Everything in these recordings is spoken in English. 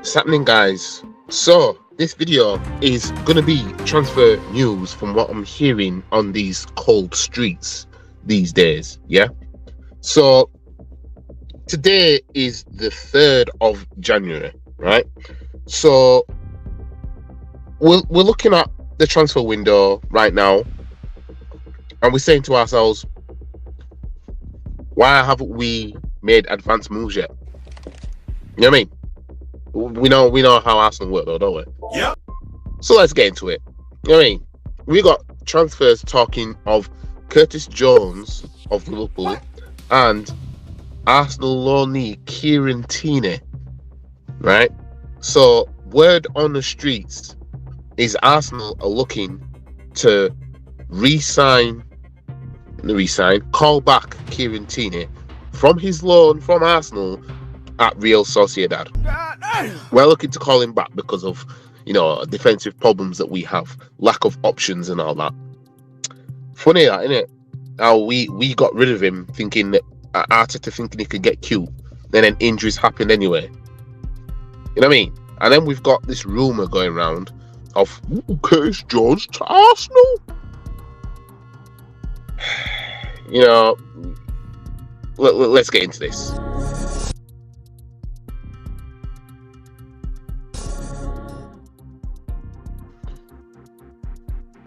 What's happening, guys? So this video is gonna be transfer news from what I'm hearing on these cold streets these days. Yeah, so today is the 3rd of January, right? So we're looking at the transfer window right now, and we're saying to ourselves, why haven't we made advanced moves yet? You know what I mean? We know how Arsenal work, though, don't we? Yep. So let's get into it. You know what I mean? We got transfers talking of Curtis Jones of Liverpool and Arsenal loanee Kieran Tierney, right? So word on the streets is Arsenal are looking to call back Kieran Tierney from his loan from Arsenal at Real Sociedad. We're looking to call him back because of, defensive problems that we have, lack of options and all that. Funny that, isn't it? How we got rid of him thinking that Arteta thinking he could get cute, and then injuries happened anyway. You know what I mean? And then we've got this rumour going around of Curtis Jones to Arsenal. Let's get into this.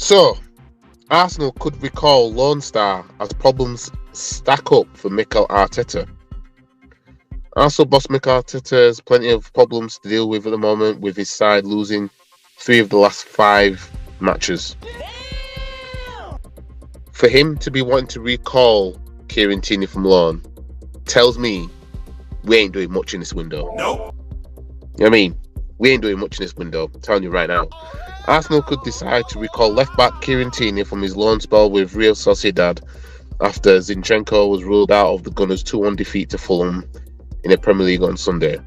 So, Arsenal could recall Lone Star as problems stack up for Mikel Arteta. Arsenal boss Mikel Arteta has plenty of problems to deal with at the moment, with his side losing 3 of the last 5 matches. For him to be wanting to recall Kieran Tierney from loan tells me we ain't doing much in this window. Nope. You know what I mean? We ain't doing much in this window, I'm telling you right now. Arsenal could decide to recall left-back Kieran Tierney from his loan spell with Real Sociedad after Zinchenko was ruled out of the Gunners' 2-1 defeat to Fulham in the Premier League on Sunday.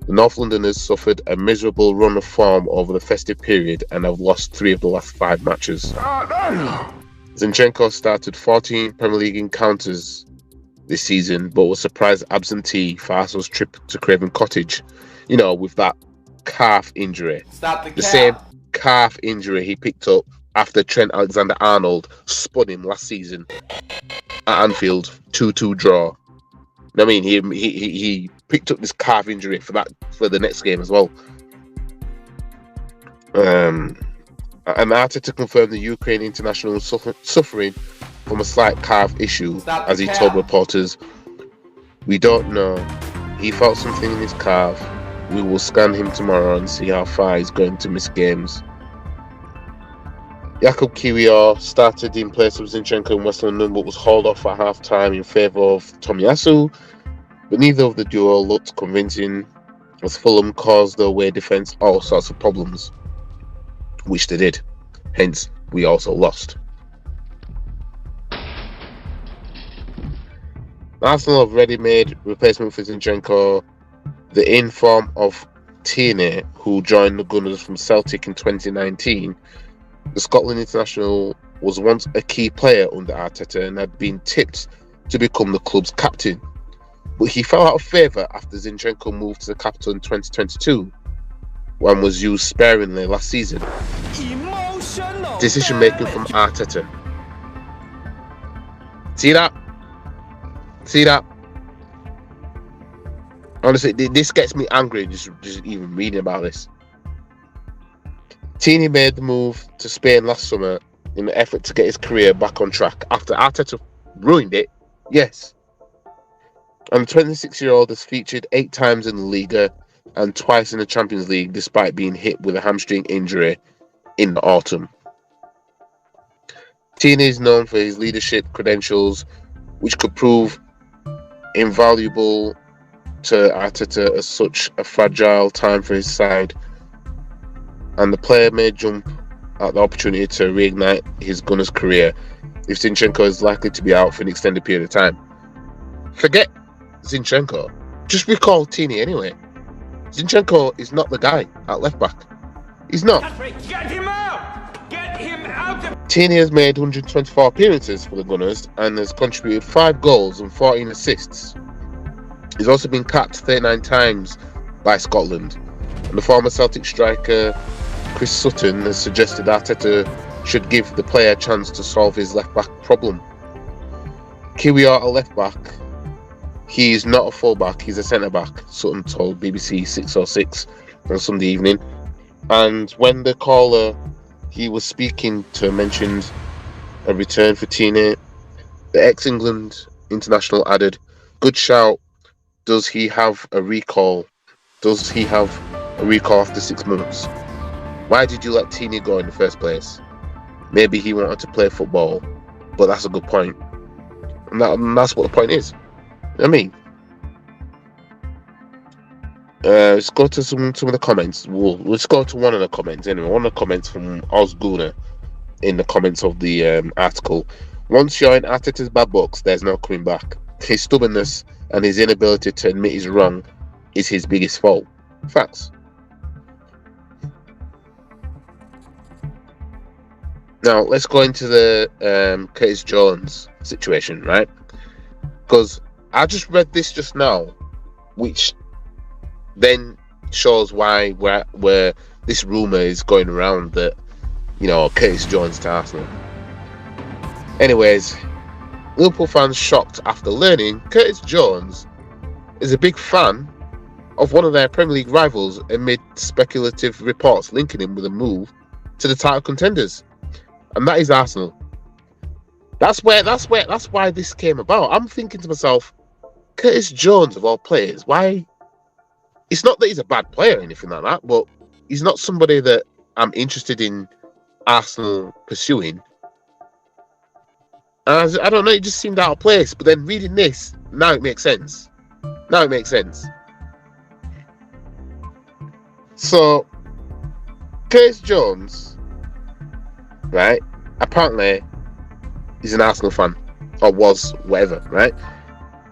The North Londoners suffered a miserable run of form over the festive period and have lost 3 of the last 5 matches. Zinchenko started 14 Premier League encounters this season, but was surprised absentee for Arsenal's trip to Craven Cottage, with that calf injury. The same calf injury he picked up after Trent Alexander-Arnold spun him last season at Anfield, 2-2 draw. I mean, he picked up this calf injury for the next game as well. And Arteta confirmed the Ukraine international suffering from a slight calf issue, as he told reporters, "We don't know. He felt something in his calf. We will scan him tomorrow and see how far he's going to miss games." Jakub Kiwior started in place of Zinchenko in West London, but was hauled off at half-time in favour of Tomiyasu. But neither of the duo looked convincing, as Fulham caused the away defence all sorts of problems, which they did. Hence, we also lost. Arsenal have already made replacement for Zinchenko, the in-form of Tierney, who joined the Gunners from Celtic in 2019. The Scotland international was once a key player under Arteta and had been tipped to become the club's captain. But he fell out of favour after Zinchenko moved to the capital in 2022 and was used sparingly last season. Decision making from Arteta. See that? Honestly, this gets me angry just even reading about this. Tierney made the move to Spain last summer in an effort to get his career back on track after Arteta ruined it. Yes. And the 26-year-old has featured 8 times in the Liga and twice in the Champions League, despite being hit with a hamstring injury in the autumn. Tierney is known for his leadership credentials, which could prove invaluable to Arteta at such a fragile time for his side, and the player may jump at the opportunity to reignite his Gunners' career if Zinchenko is likely to be out for an extended period of time. Forget Zinchenko, just recall Tierney anyway. Zinchenko is not the guy at left back. He's not. Get him out! Get him out! Tierney has made 124 appearances for the Gunners and has contributed 5 goals and 14 assists. He's also been capped 39 times by Scotland, And the former Celtic striker Chris Sutton has suggested Arteta should give the player a chance to solve his left-back problem. Kiwior, a left-back, he is not a full-back, he's a centre-back, Sutton told BBC 606 on Sunday evening. And when the caller he was speaking to mentioned a return for Tierney, the ex-England international added, "Good shout. Does he have a recall? Does he have a recall after 6 months? Why did you let Tierney go in the first place? Maybe he wanted to play football, but that's a good point." And that's what the point is. I mean, let's go to some of the comments. Let's go to one of the comments anyway. One of the comments from Osguna in the comments of the article. "Once you're in Arteta's bad books, there's no coming back. His stubbornness and his inability to admit he's wrong is his biggest fault." Facts. Now, let's go into the Curtis Jones situation, right? Because I just read this just now, which then shows why where this rumour is going around that, you know, Curtis Jones to Arsenal. Anyways, Liverpool fans shocked after learning Curtis Jones is a big fan of one of their Premier League rivals amid speculative reports linking him with a move to the title contenders. And that is Arsenal. That's why this came about. I'm thinking to myself, Curtis Jones of all players, why? It's not that he's a bad player or anything like that, but he's not somebody that I'm interested in Arsenal pursuing. And I don't know, it just seemed out of place. But then reading this, now it makes sense. So, Curtis Jones, right, apparently he's an Arsenal fan, or was, whatever, right?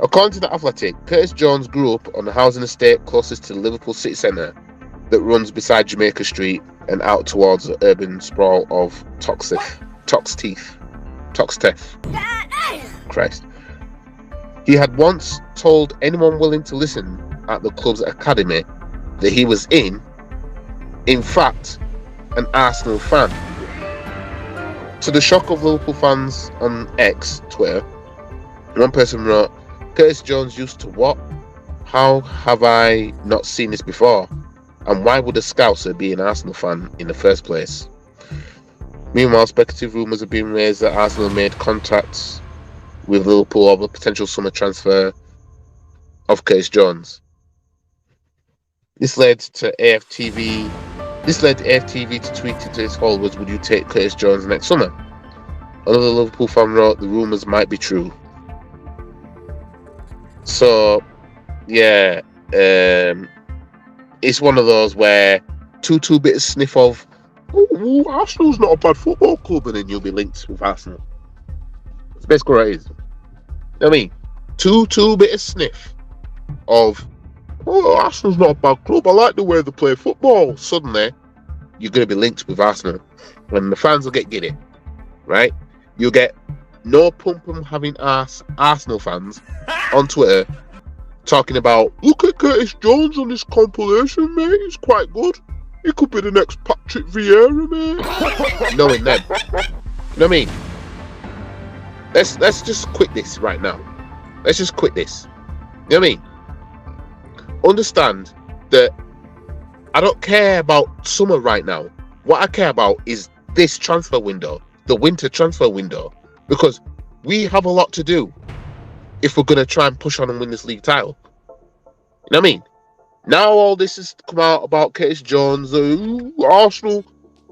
According to The Athletic, Curtis Jones grew up on the housing estate closest to the Liverpool city centre that runs beside Jamaica Street and out towards the urban sprawl of Toxteth. Christ. He had once told anyone willing to listen at the club's academy that he was in fact, an Arsenal fan. To the shock of Liverpool fans on X, Twitter, one person wrote, "Curtis Jones used to what? How have I not seen this before? And why would a Scouser be an Arsenal fan in the first place?" Meanwhile, speculative rumours have been raised that Arsenal made contacts with Liverpool over a potential summer transfer of Curtis Jones. This led AFTV to tweet to its followers, "Would you take Curtis Jones next summer?" Another Liverpool fan wrote, "The rumours might be true." So, yeah, it's one of those where two bit of sniff of, "Oh, Arsenal's not a bad football club," and then you'll be linked with Arsenal. It's basically what it is. You know what I mean? Two bit of sniff of, "Oh, Arsenal's not a bad club, I like the way they play football." Suddenly, you're going to be linked with Arsenal. And the fans will get giddy, right? You'll get no pum-pum having Arsenal fans on Twitter talking about, "Look at Curtis Jones on this compilation, mate. He's quite good. He could be the next Patrick Vieira, mate." Knowing them. You know what I mean? Let's just quit this right now. Let's just quit this. You know what I mean? Understand that I don't care about summer right now. What I care about is this transfer window, the winter transfer window, because we have a lot to do if we're going to try and push on and win this league title. You know what I mean? Now all this has come out about Curtis Jones, Arsenal.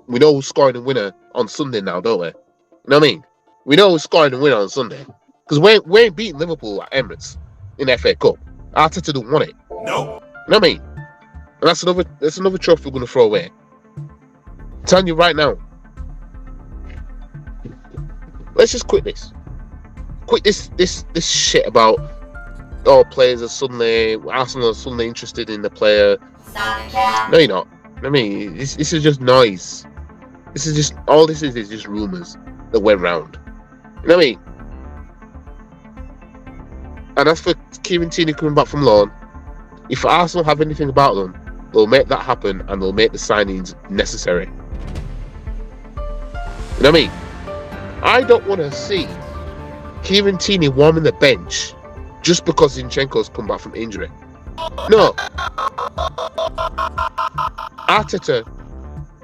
We know who's scoring the winner on Sunday now, don't we? You know what I mean? We know who's scoring the winner on Sunday. Because we ain't beating Liverpool at Emirates in the FA Cup. Arteta don't want it. No. You know what I mean? And that's another trophy we're going to throw away. I'm telling you right now. Let's just quit this. Quit this shit about, oh, players are suddenly, Arsenal are suddenly interested in the player. No, you're not. I mean, this is just noise. This is just, all this is just rumours that went round. You know what I mean? And as for Kieran Tierney coming back from loan, if Arsenal have anything about them, they'll make that happen and they'll make the signings necessary. You know what I mean? I don't want to see Kieran Tierney warming the bench just because Zinchenko's come back from injury. No. Arteta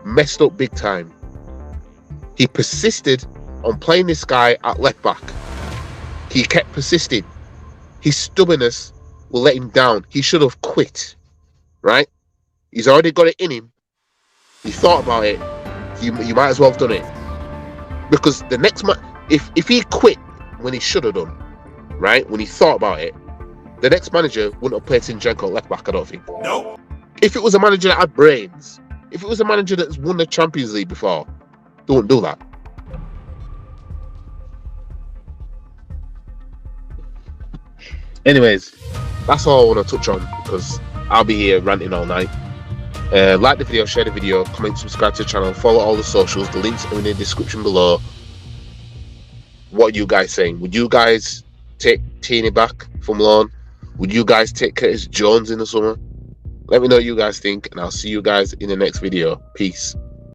messed up big time. He persisted on playing this guy at left back. He kept persisting. His stubbornness will let him down. He should have quit, right? He's already got it in him. He thought about it. You might as well have done it. Because the next man, if he quit when he should have done, right? When he thought about it, the next manager wouldn't have played Zinchenko at left back, I don't think. No. If it was a manager that had brains, if it was a manager that's won the Champions League before, they wouldn't do that. Anyways, that's all I want to touch on because I'll be here ranting all night. Like the video, share the video, comment, subscribe to the channel, follow all the socials. The links are in the description below. What are you guys saying? Would you guys take Tierney back from loan? Would you guys take Curtis Jones in the summer? Let me know what you guys think, and I'll see you guys in the next video. Peace.